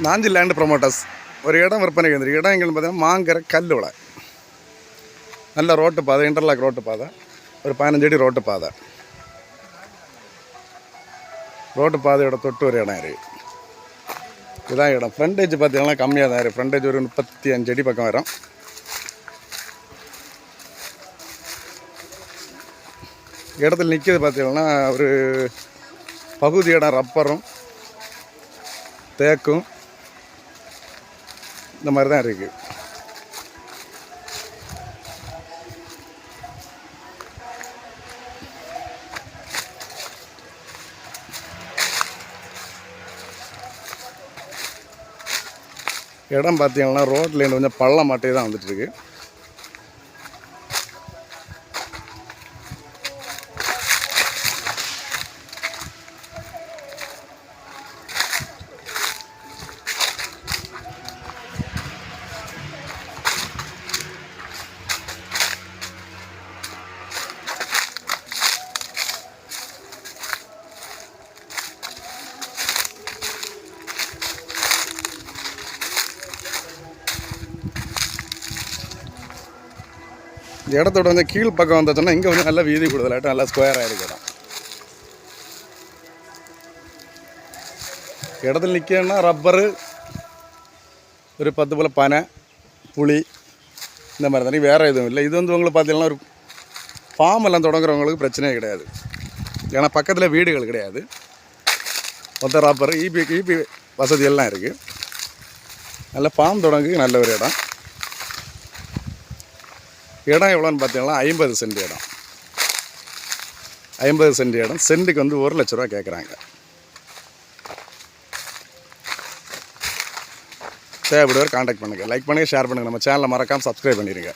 Nanji land promoters ஒரு இடம் விற்பனைக்கு வந்துருக்கு. இடம் எங்கன்னு பார்த்தீங்கன்னா மாங்கரை கல்லுவளை. நல்ல ரோட்டு பாதை, இன்டர்லாக் ரோட்டு பாதை, ஒரு 15 அடி ரோட்டு பாதை. ரோட்டு பாதையோட தொட்டு ஒரு இடம் இருக்குது. இதுதான் இடம். ஃப்ரண்டேஜ் பார்த்தீங்கன்னா கம்மியாக தான் இருக்குது. ஃப்ரண்டேஜ் ஒரு 35 அடி பக்கம் வரும். இடத்துல நிற்கிறது பார்த்தீங்கன்னா ஒரு பகுதி இடம் ரப்பரும் தேக்கும் இந்த மாதிரி தான் இருக்குது. இடம் பார்த்தீங்கன்னா ரோட்லேருந்து கொஞ்சம் பள்ளம் மாட்டே தான் வந்துட்டுருக்கு. இந்த இடத்தோட வந்து கீழ் பக்கம் வந்தோன்னா இங்கே வந்து நல்லா வீதி கூடுதலாட்டும் நல்லா ஸ்கொயராக இருக்கு இடம். இடத்துல நிற்கணும்னா ரப்பரு, ஒரு 10 போல் பனை, புளி இந்த மாதிரி தானே, வேறு எதுவும் இல்லை. இது வந்து உங்களுக்கு பார்த்தீங்கன்னா ஒரு ஃபார்ம் எல்லாம் தொடங்குறவங்களுக்கு பிரச்சனையே கிடையாது. ஏன்னா பக்கத்தில் வீடுகள் கிடையாது. மொத்த ரப்பரு ஈபி வசதி எல்லாம் இருக்குது. நல்ல ஃபார்ம் தொடங்கு நல்ல ஒரு இடம். இடம் எவ்வளோன்னு பார்த்தீங்கன்னா 50 சென்ட் இடம். 50 சென்ட் இடம். சென்ட்டுக்கு வந்து 1 லட்ச ரூபா கேட்குறாங்க. தேவைப்படுவார் கான்டாக்ட் பண்ணுங்கள். லைக் பண்ணுங்கள், ஷேர் பண்ணுங்கள். நம்ம சேனலை மறக்காமல் சப்ஸ்கிரைப் பண்ணிடுங்க.